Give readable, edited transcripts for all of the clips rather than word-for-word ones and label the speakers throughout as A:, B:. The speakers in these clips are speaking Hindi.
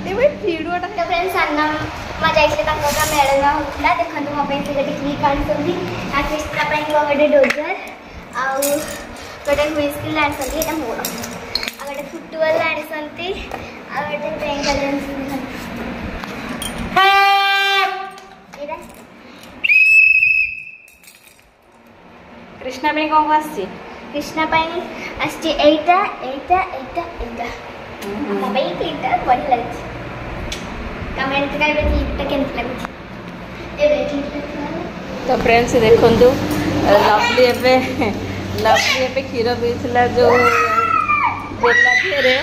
A: ଭିଡିଓଟା ତ फ्रेंड्स सान्ना मा जाइले तांका का मेळना होतला देखंतु मो पे से की काढसोली आ कृष्णा ପାଇଁ गोटे डोजर आ गोटे व्हिस्की लाणसंती एटा मोर आ गोटे फुटबॉल लाणसंती आ गोटे पेंगल लाणसंती एटा
B: कृष्णा ପାଇଁ କଣ ଆସିଛି
A: कृष्णा ପାଇଁ ଆସିଛି ଏଇଟା ଏଇଟା ଏଇଟା ଏଇଟା ଆମ ପାଇଁ ଏଇଟା ବଢିଆ ଲାଗୁଛି कमेंट करबे कि इटा केमत लागुଛି ए देखि
B: तो फ्रेंड्स देखंतु लवली एबे क्षीर पीला जो बेला थे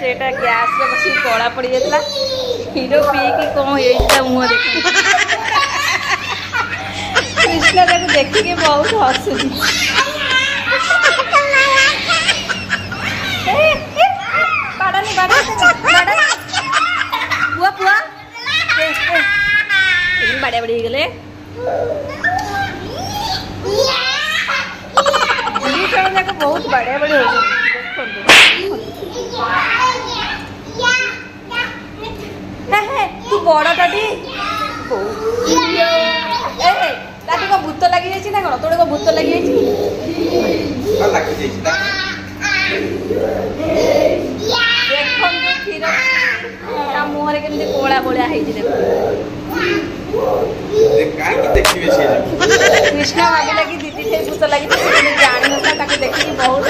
B: सेटा गैस रे बसी कला पड़ जाता क्षीर पी कि कौन होता मुँह देख कृष्णा को देखिए बहुत हसुची बाड़ानी बाड़ा पुआ पुआ बाड़िया बड़ी गले बहुत बाड़िया बड़ी हो तू बड़ा टाटी ताटी को भूत लगी जाइए ना कौन तोड़े को भूत लगी क्षीर मुहर के कोला भलिया कृष्णा भागे लगी दीदी थे भूत लगी जान ना देखिए बहुत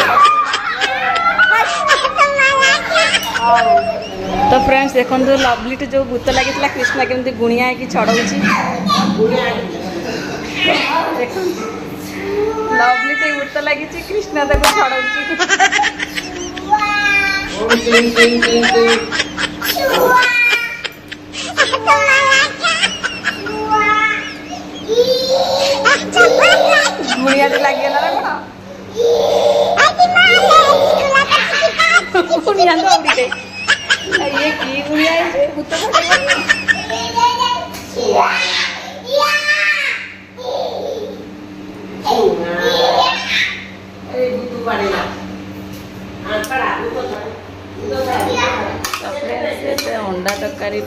B: तो फ्रेंड्स देखो लवली टे जो भूत लगी कृष्णा केमती गुणिया है छड़ाऊँगी लवली टे भूत लगी कृष्णा ताको छड़ाऊँगी गुड़िया लगे गुड़िया दौड़ी ये की गुड़िया है भूत अंडा तरकारी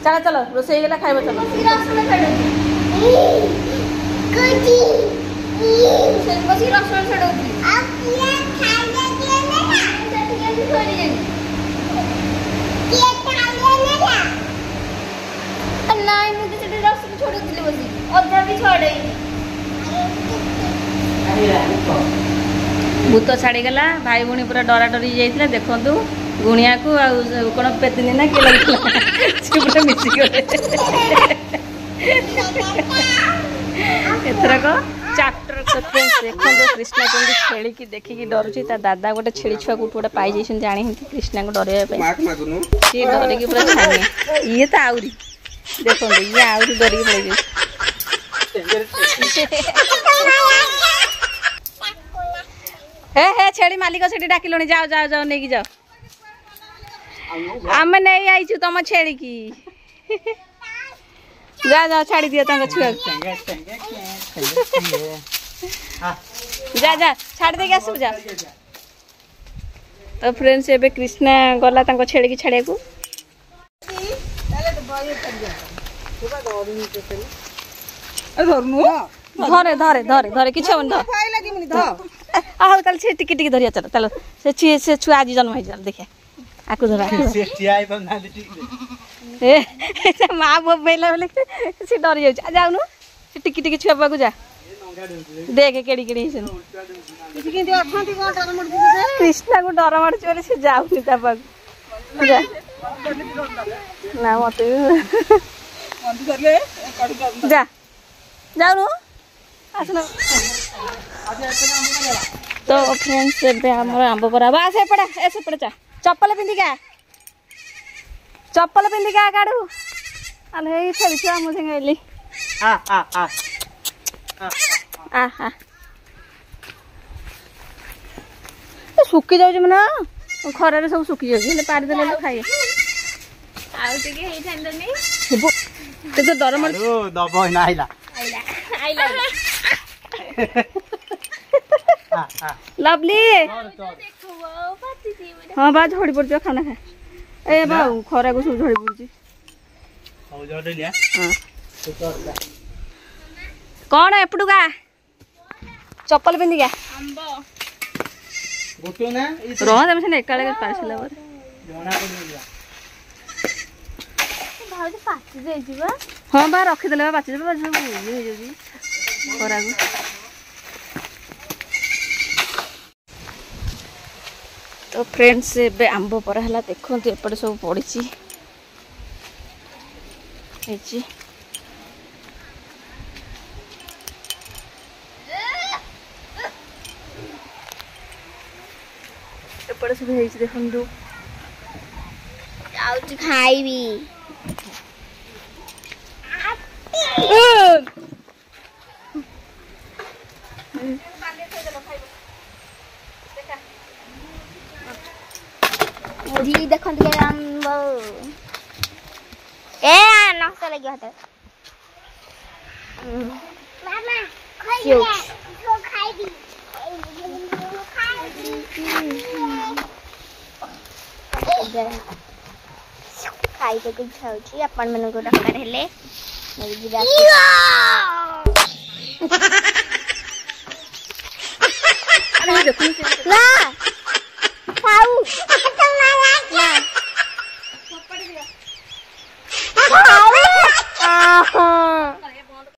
B: चलो चलो रोसे गला खाइबो चलो भूत छाड़ी गला भाई भूणी पूरा डरा डरी जाइए देखु गुणिया को कौन पेतिनी ना किए लगे पूरा मिसिक एथरक चैप्टर देखो कृष्णा केमती छेड़ी की देखिकी डरुची दादा गोटे छेड़ी छुआ को गोटे पाई जानी कृष्णा को डरवा सी डरिकी पूरा छाने ये तो आहरी देखो ये आहरी डरिकी पड़े हे छेड़ी मालिक से डाकिल जाओ जाओ जाओ नहीं जाओ आम नहीं आई तुम छेड़ी की जा जाओ छाड़ी दियो तंग छुआ जा जा छाड़ दे आसु जा तो फ्रेंड्स एबे कृष्णा गला तंग छेड़ी की छाड़िया को धरे धरे धरे धरे किछ होन धर कल से टिकी टिकी धरिया चल चलो से छुआ आज जन्म है चल देखिए आकु धरा से टियाई बना दे ए मां बो बेला बेले से डर जाउ जाउनु से टिकी टिकी छुआ पाकु जा देख केड़ी केड़ी से किंती अथांती को डर मड कृष्णा को डर मड चले से जाउनी ता पाकु जा ना मते बंद कर ले जा जाउनु आसनो तो फ्रेंड्स एबे हमर आंब परा बा से पड़ा ऐसे पड़ा चा चप्पल पिंदी का काढू अले हे छेली छुआ मुझे गइली आ आ आ आ आ सुखी जाऊँ मैंने खरारे सब सुखी जाऊँ पारि देले खाइए तो डर मार
C: दब ना आइला
B: लवली हाँ बा झड़ी पड़ खाना खाए ए बा खरा को सब झड़ी पड़ी कौन एपटू का चप्पल पिंधि क्या रह तमें से एका पार्सल हाँ बा रखीदे पाचि खरा को तो फ्रेंड्स ए आंब परा है देखो एपटे सब पड़ी एपटे सब देखो
A: खाइबी मुझे देखो तो आंबो ए नष्ट लगे हाथ मामा खाइबी खाई तो कुछ होची अपन मन को डक्टर हेले मेरी गिरा
B: अरे देखो
A: ना खाऊ ना
B: पकड़ दिया